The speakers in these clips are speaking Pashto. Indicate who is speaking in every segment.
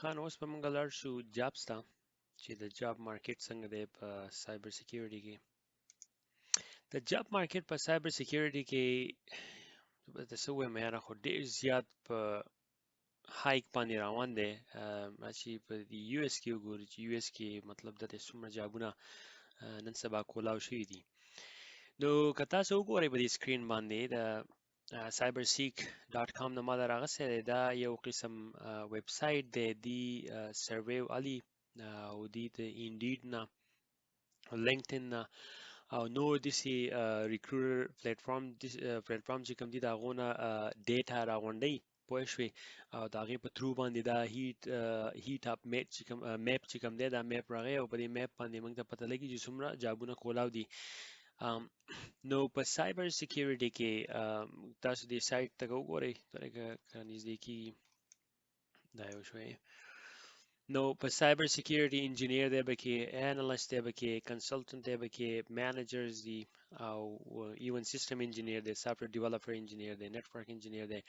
Speaker 1: خان اوس په موږ لاړ شو جابس ته چې د جاب مارکیټ څنګه دی په سایبر سکیورټي کې د جاب مارکیټ په سایبر سکیورټي کې د څه وایم یاره خو ډېر زیات په هایک باندې روان دی چې په یو اس کې وګورو چې یو اس کې مطلب د څومره جابونه نن سبا کولاو شوي دي نو که تاسو وګورئ په دې سکرین باندې د cybersec.com نه ما دا راغستی دی دا یو قسم ویب سایټ دی دی سروې علي او دی د انډیډ نه لینکدین نه او نور داسې ریکروټر پلیټفارم چې کوم دي د هغو نه ډیټا راغونډوي پوه شوې او د هغې په تھرو باندې دا هیټ اپ میپ چې کوم دی دا میپ راغی او په دې میپ باندې موږ ته پته لګي چې څومره جابونه کولاو دي نو په سایبر سکیورټي کې تاسو دې سایټ ته وګورئ که نږدې کېږي دا یو شوی نو په سایبر سکیورټي انجینیر دی به کې انالیست دی به کې کنسلټنټ دی به کې مینیجرز دي او ایون سیستم انجینیر دی سافټویر ډیولپر انجینیر دی نتورک انجینیر دی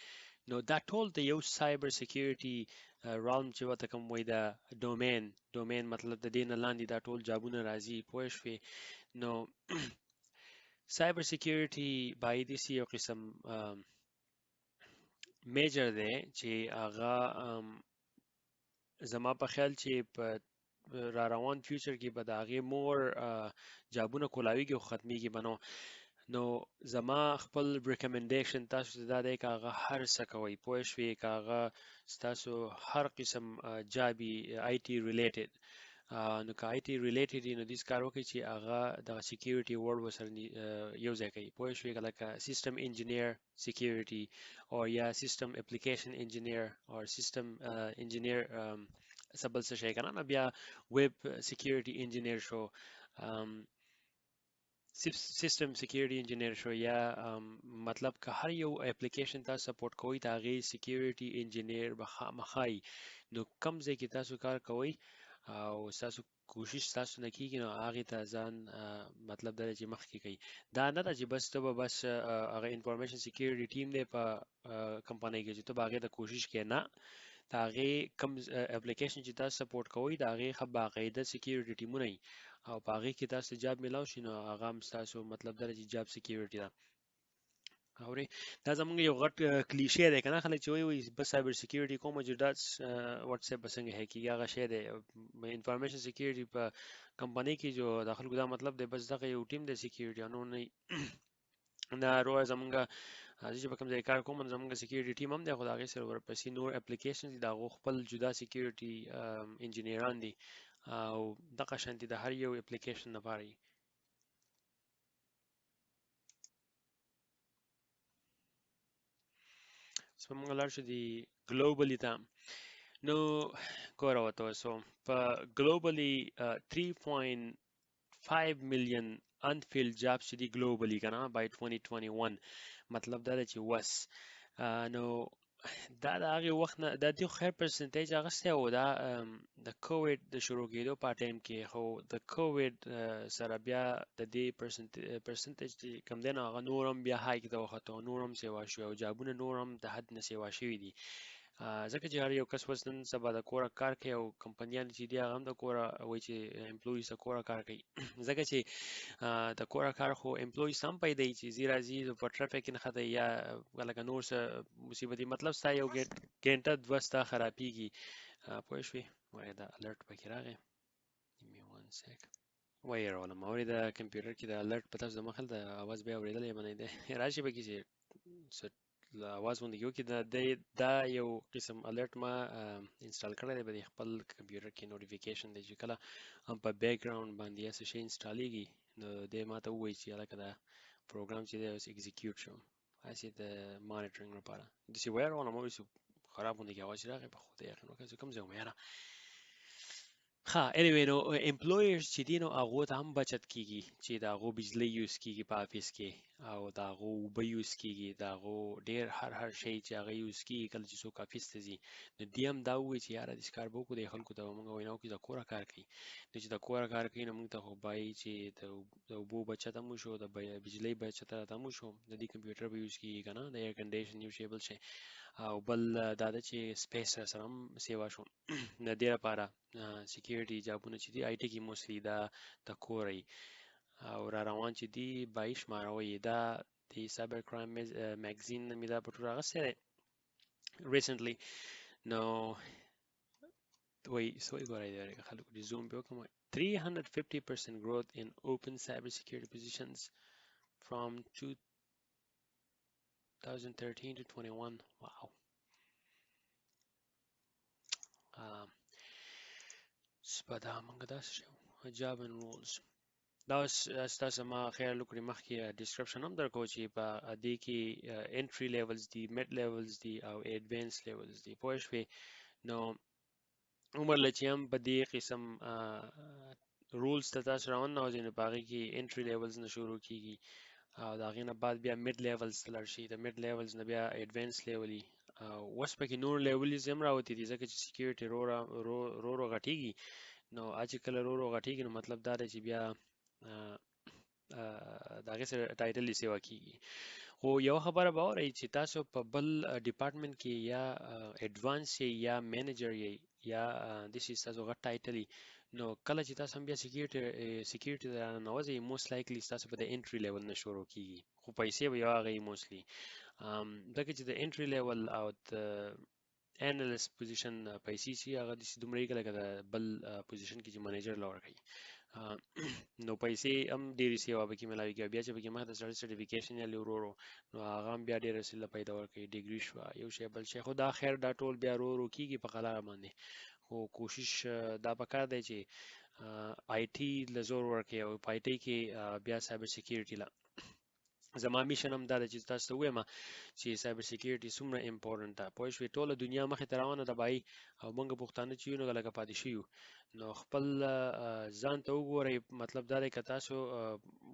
Speaker 1: نو دا ټول د یو سایبر سکیورټي رالم چې ورته کوم وایي دا ډومین مطلب د دې نه لاندې دا ټول جابونه راځي پوه شوې نو سایبر سکیورټي باید داسې یو قسم میجر دی چې هغه زما په خیال چې په را روان فیوچر کې به د هغې مور جابونه کولاویږي او ختمیږي به نو زما خپل ریکمنډیشن تاسو ته دا دی که هغه هر څه کوئ پوه شوې که هغه ستاسو هر قسم جابي آی ټي ریلیټډ نو که آی ټي ریلیټډ وي نو داسې کار وکړئ چې هغه دغه سکیورټي ورډ ورسره یو ځای کوي پوه شوې لکه سیسټم انجینیر سکیورټي او یا سیسټم اپلیکیشن انجینیر او سیسټم انجینیر څه بل څه شی که نه بیا ویب سکیورټي انجینیر شو سیسټم سکیورټي انجینیر شو یا مطلب که هر یو اپلیکیشن تاسو سپورټ کوئ د هغې سکیورټي انجینیر به خامخا نو کم ځای کې تاسو کار کوئ او ستاسو کوشش ستاسو نه کېږي نو هغې ته ځان مطلب دا دی چې مخکې کوي دا نه ده چې بس ته به بس هغه انفارمیشن سکیورټي ټیم دی په کمپنۍ کې چې ته به هغې ته کوشش کوې نه د هغې کوم اپلیکیشن چې تاسو سپورټ کوئ د هغې ښه باقاعده سکیورټي ټیمونه وي او په هغې کې تاسو جاب میلاو شي نو هغه هم ستاسو مطلب دا دی چې جاب سکیورټي ده اورئ دا زموږ یو غټ کلیشې دی که نه خلک چې وایي بس سایبر سکیورټي کومه چې دا واتساپ به څنګه هیک کېږي هغه شی دی انفارمیشن سکیورټي په کمپنۍ کې جو د خلکو دا مطلب دی بس دغه یو ټیم دی سکیورټي او نور نه دا روه زمونږ زه چې په کوم ځای کار کوم زمونږ سکیورټي ټیم هم دی خو د هغې سره ورپسې نور اپلیکیشنز دي د هغو خپل جدا سکیورټي انجینیران دي او دغه شانتې د هر یو اپلیکیشن لپاره یي اوس به موږ لاړ شو د ګلوبلي ته نو ګوره ورته اوسو په ګلوبلي 3.5 million unfilled jobs چې دي ګلوبلي که نه by 2021 مطلب دا دی چې وس نو دا د هغې وخت نه دا د خیر پرسنټیج اخیستی او دا د کووډ د شروع کېدو په ټایم کې خو د کووډ سره بیا د دې پرسنټیج چې کوم دی نو هغه نور هم بیا هایک ته وختو نور هم سیوا شوي او جابونه نور هم د حد نه سیوا شوي دي ځکه چې هر یو کس اوس نن سبا د کوره کار کوي او کمپنیان چې دي هغه هم د کوره وایي چې امپلویز د کوره کار کوي ځکه چې د کوره کار خو امپلویز هم پیدا وي چې ځي راځي په ټرافیک کې نښته یا لکه نور څه مصیبتي مطلب ستا یو ګنټه دوه ستا خرابېږي پوه شوې وایي دا الرټ پکې راغی وایي راولم اورې د کمپیوټر کې د الرټ په تاسو د مخل د اواز بیا اورېدلی به نه دی راشي پکې چې اواز غوندې کې دا یو قسم الرټ ما انسټال کړی دی په دې خپل کمپیوټر کې نوټیفیکیشن دی چې کله هم په بیک ګراوند باندې یا څه شی انسټالیږي نو دی ما ته ووایي چې هلکه دا پروګرام چې دی اوس اکزیکیوټ شو هسې د مانیټرنګ لپاره داسې وایي راغلم ما وایي خراب غوندې کې اواز چې راغی په خدای یقین وکړه زه کوم ځای وم یاره ها anyway نو امپلویرز چې دي نو هغو ته هم بچت کیږي چې د هغو بجلی یوز کیږي په آفیس کې او د هغو اوبه یوز کیږي د هغو ډېر هر شی چې هغه یوز کیږي کله چې څوک آفیس ته ځي نو دی هم دا ووایي چې یاره داسې کار به وکړو دې خلکو ته به موږ وینا وکړو چې د کوره کار کوي نو چې د کوره کار کوي نو موږ ته خو باید چې د اوبو بچت هم وشو د بجلی بچت هم وشو د دې کمپیوټر به یوز کیږي که نه د ایر کنډیشن یو شی بل شی او بل دا ده چې سپیس سره هم سیوا شو د دې لپاره سکیورټي جابونه چې دي آی ټي کې موسلی دا د کوري او را روان چې دی 22 شماروي دا د سایبر کرایم میگزین مې دا په ټول راغسته ریسنټلی نو وای سوي ګورای دی خلکو دې زوم به وکم 350% growth in open cybersecurity positions from 2013 to 21 wow um, سپدا موږ داسې شو job and rules دا اوس ستاسو ما خیال وکړي مخکې ډسکرپشن هم درکو چې په دې کې انټري لیولز دي میډ لیولز دي او ایڈوانس لیولز دي پوه شوې نو عمر لچې هم په دې قسم رولز ته تاسو راوننوځئ نو په هغې کې انټري لیولز نه شروع کیږي او د هغې نه بعد بیا میډ لیولز ته لاړ شي د میډ لیولز نه بیا ایډوانس لیولي او اوس پکې نور لیولز هم راوتي دي ځکه چې سکیورټي رو رو غټیږي نو چې کله رو رو غټیږي نو مطلب دا دی چې بیا د هغې سره ټایټل یې سیوا کیږي خو یو خبره به واورئ چې تاسو په بل ډپارټمنټ کې یا ایډوانس یې یا مینیجر یې یا داسې ستاسو غټ ټایټل یې نو کله چې تاسو هم بیا سکیورټي ته راننوځئ موست لایکلی ستاسو په د انټري لیول نه شروع کیږي خو پیسې به یو هغه یې موستلی ځکه چې د انټري لیول او د انالیست پوزیشن پیسې چې هغه داسې دومره یې لکه د بل پوزیشن کې چې منیجر له ورکوي نو پیسې هم ډېرې سیوا پکې ملاویږي او بیا چې پکې مخته سړی سرټیفیکیشن یالي ورو نو هغه هم بیا ډېره سله پیدا ورکوي ډیګري شوه یو شی بل شی خو دا خیر دا ټول بیا ورو کیږي په قلاره باندې خو کوشش دا پکار دی چې آی ټي له زور ورکړي او په آی ټي کې بیا سایبر سکیورټي له زما میشن هم دا دی چې تاسو ته ووایم چې سایبر سکیورټي څومره امپورټنټ ده پوه شوې ټوله دنیا مخې ته روانه ده بای او موږ پښتانه چې یو نو لکه پاتې شي یو نو خپل ځان ته وګورئ مطلب دا دی که تاسو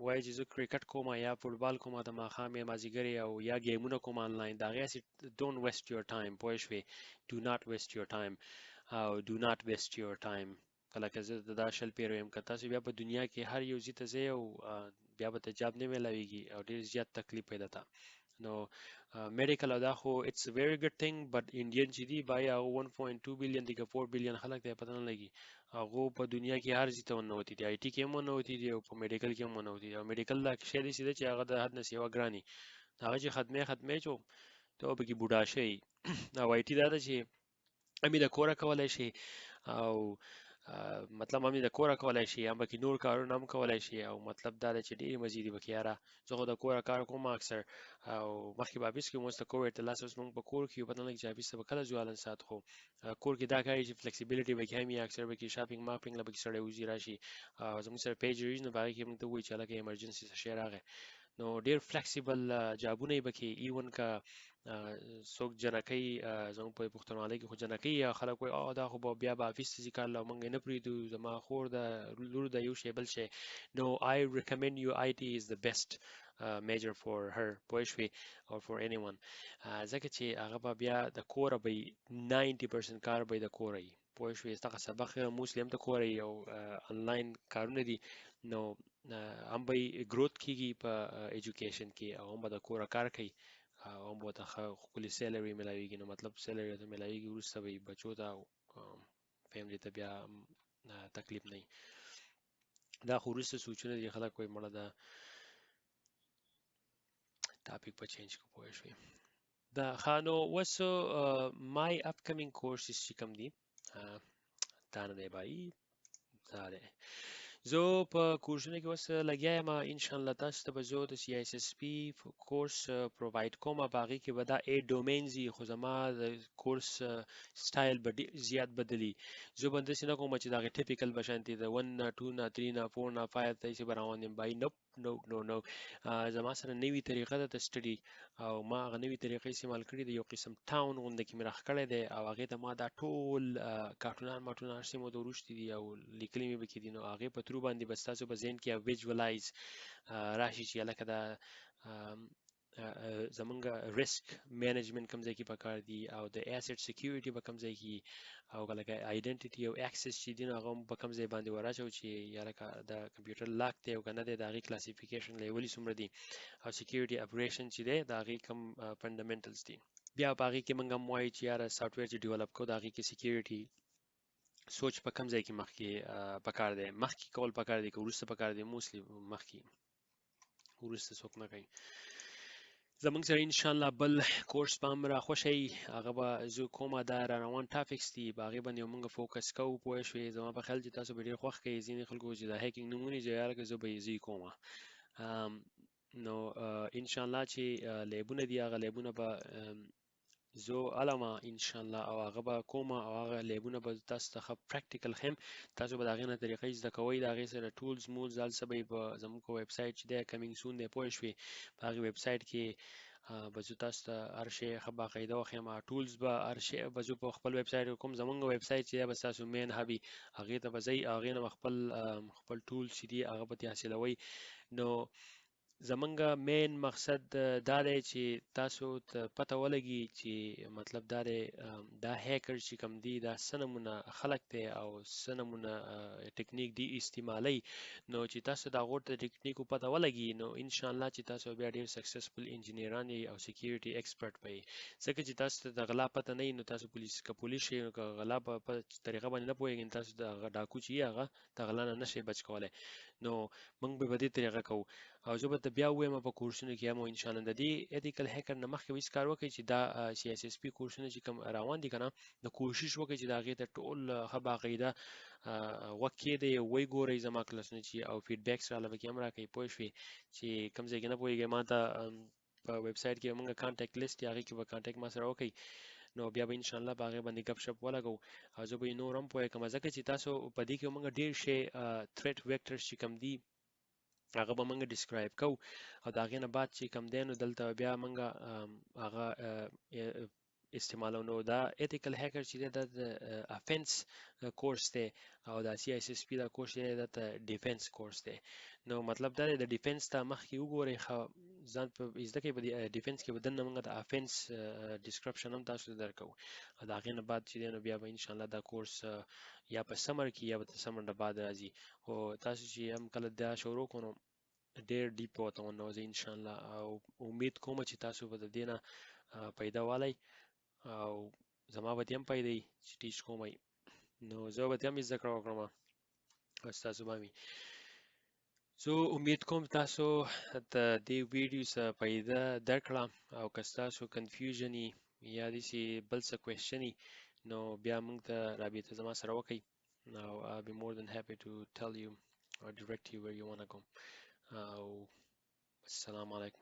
Speaker 1: وایئ چې زه کرکټ کوم یا فوټبال کوم د ماښام یا مازدیګر او یا ګیمونه کوم آنلاین د هغې هسې ډونټ ویسټ یور ټایم پوه شوې ډو ناټ ویسټ یور ټایم او ډو ناټ ویسټ یور ټایم کله که زه دا شل پیرو یم که تاسو بیا په دنیا کې هر یو ځای ته ځئ او بیا به ته جاب نه میلاویږي او ډېر زیات تکلیف پیدا ته نو میډیکل او دا خو اټس ا ویری ګډ تھنګ بټ انډین چې دی بای هغه 1.2 بلین دی که 4 بلین خلک دی پته نه لګي هغه په دنیا کې هر ځای ته ونوتی دی آی ټي کې هم ونوتی دی او په میډیکل کې هم ونوتی دی او میډیکل دا شی دی چې هغه د حد نه سیوا ګراني هغه چې ختمې چو ته پکې بوډا شي او آی ټي دا ده چې امي د کوره کولای شي او مطلب امي د کوره کولای شي هم پکې نور کارونه هم کولای شي او مطلب دا دی چې ډېرې مزې دي پکې یاره زه خو د کوره کار کوم اکثر او مخکې به افیس کې مو د کووډ ته لاس اوس موږ په کور کې یو پته نه لګي چې افیس ته به کله ځو هلته ساعت خو کور کې دا کاري چې فلیکسیبیلیټي پکې هم وي اکثر پکې شاپینګ ماپینګ له پکې سړی وځي راشي زموږ سره پیجرز نو په هغې کې موږ ته ووایي چې هلکه ایمرجنسي څه شی راغی نو ډېر فلیکسیبل جابونه یې پکې ایون که څوک جنکۍ زموږ په پښتونولۍ کې خو جنکۍ خلک وایي او دا خو به بیا به افیس ته ځي کار له موږ یې نه پرېږدو زما خور ده لور ده یو شی بل شی نو I recommend you IT is the best major for her پوه شوې or for anyone ځکه چې هغه به بیا د کوره به 90% کار به د کوره وي پوه شوې دغه سبق موسلی هم د کوره وي او آنلاین کارونه دي نو هم به ګروت کیږي په ایجوکیشن کې او هم به د کوره کار کوي او هم به ته ښکلې سیلري میلاویږي نو مطلب سیلري ته میلاویږي وروسته به یې بچو ته او فیملي ته بیا تکلیف نه وي دا خو وروسته سوچونه دي خلک وایي مړه دا ټاپک به چینج کړو پوه شوې دا ښه نو اوس مای اپکمینګ کورسز چې کوم دي دا نه دی بایي دا دی زه په کورسونو کې اوس لګیا یم ان شاء الله تاسو ته به زه د سی اس اس پی کورس پروواید کوم په هغې کې به دا 8 ډومینز وي خو زما د کورس سټایل به زیات بدلی زه به داسې نه کوم چې د هغې ټیپیکل به شانتې د 1 نه 2 نه 3 نه 4 نه 5 ته چې به روان یم بای نو نو نو نو زما سره نوې طریقه ده د سټډي او ما هغه نوې طریقه استعمال کړې ده یو قسم ټاون غونډه کې مې راښکلی دی او هغې ته ما دا ټول کارټونان ماټونان هر څه مو د وروستي دي او لیکلي مې پکې دي نو هغې په ترو باندې به ستاسو په ذهن کې ویجولایز راشي چې هلکه دا زمونږ ریسک مینجمنت کوم ځای کې پکار دي او د ایسټ سکیورټي به کوم ځای کې او لکه آیډنټیټي او اکسس چې دي نو هغه هم په کوم ځای باندې وراچو چې یا لکه د کمپیوټر لاک دی او کنه دی د هغې کلاسیفیکیشن لیولې څومره دي او سکیورټي اپریشن چې دی د هغې کوم فنډامنټلز دي بیا په هغې کې موږ هم وایو چې یاره سافټویر چې ډیولپ کوو د هغې کې سکیورټي سوچ په کوم ځای کې مخکې پکار دی مخکې کول پکار دي که وروسته پکار دي موسلی مخکې وروسته څوک نه کوي زمونږ سره ان شاء الله بل کورس به هم راخوشئ هغه به زه کومه دا را روان ټاپکس دي په هغې باندې موږ فوکس کوو پوه شوې زما په خیال چې تاسو به ډېر خوښ کړئ ځینې خلکو چې د هیکینګ نومونه چې یاره که زه به یې زه یې کومه نو ان شاء الله چې لیبونه دي هغه لیبونه به زه علمه ان شاء الله او هغه به کومه او هغه لیبونه به تاسو ته ښه پریکټیکل ښیم تاسو به د هغې نه طریقې زده کوئ د هغې سره ټولز مولز هر څه به یې په زموږ په ویب سایټ چې دی کمینګ سون دی پوه شوې په هغې ویب سایټ کې به زه تاسو ته هر شی ښه باقاعده وښیم ټولز به هر شی به زه په خپل ویب سایټ کوم زموږ ویب سایټ چې دی به ستاسو مین هب وي هغې ته به ځئ هغې نه به خپل ټولز چې دي هغه به ترې حاصلوئ نو زمونږ مین مقصد دا دی چې تاسو ته پته ولګي چې مطلب دا دی دا هیکر چې کوم دی دا څه نمونه خلک دی او څه نمونه ټکنیک دی استعمالی نو چې تاسو د هغو د ټکنیکو پته ولګي نو ان شاء الله چې تاسو بیا ډیر سکسسفل انجینران یې او سکیورټي ایکسپرټ به یې ځکه چې تاسو ته د غلا پته نه وي نو تاسو پولیس شئ نو که غلا په طریقه باندې نه پوهیږئ نو تاسو د ډاکو چې یې هغه د غلا نه نشئ بچ کولی نو موږ به په دې طریقه کوو او زه به ته بیا ووایم په کورسونو کې هم ان شاء الله د دې ایتیکل هیکر نه مخکې هیڅ کار وکړئ چې دا سی اس اس پی کورسونه چې کوم روان دي که نه د کوشش وکړئ چې د هغې ته ټول ښه باقاعده غوږ کېږدئ ویې ګورئ زما کلاسونه چې او فیډبیکس راله پکې هم راکوئ پوه شوې چې کوم ځای کې نه پوهېږئ ما ته په ویب سایټ کې موږ کانټیکټ لیست دی هغې کې به کانټیکټ ما سره وکړئ نو بیا به ان شاء الله په هغې باندې ګپ شپ ولګو او زه به یې نور هم پوهه کړم ځکه چې تاسو په دې کې موږ ډېر شی تھریټ ویکټرز چې کوم دي هغه به موږ ډسکرایب کوو او د هغې نه بعد چې کوم دی نو دلته بیا موږ هغه استعمالو نو دا ایتیکل هیکر چې دی دا د افنس کورس دی او دا سی اس اس پی دا کورس دی دا ته ډیفنس کورس دی نو مطلب دا دی د ډیفنس ته مخکې وګورئ ځان په زده کړئ په ډیفنس کې به دننه موږ د افنس ډسکرپشن هم تاسو ته درکوو او د هغې نه بعد چې دی نو بیا به انشاءالله دا کورس یا په سمر کې یا به د سمر نه بعد راځي خو تاسو چې هم کله دا شروع کړو نو ډېر ډیپ ورته وننوځئ انشاءالله او امید کوم چې تاسو به د دې نه پیدا والی او زما به دې هم پیدا وي چې ټیچ کومئ نو زه به دې هم زده کړه وکړم او ستاسو به مې زه امید کوم تاسو د دې ویډیو څخه پیدا درکړه او که ستاسو کنفیوژن یا داسې بل څه کوېسچن نو بیا موږ ته رابطه زما سره وکړئ او I'll be more than happy to tell you or direct you where you want to go او السلام علیکم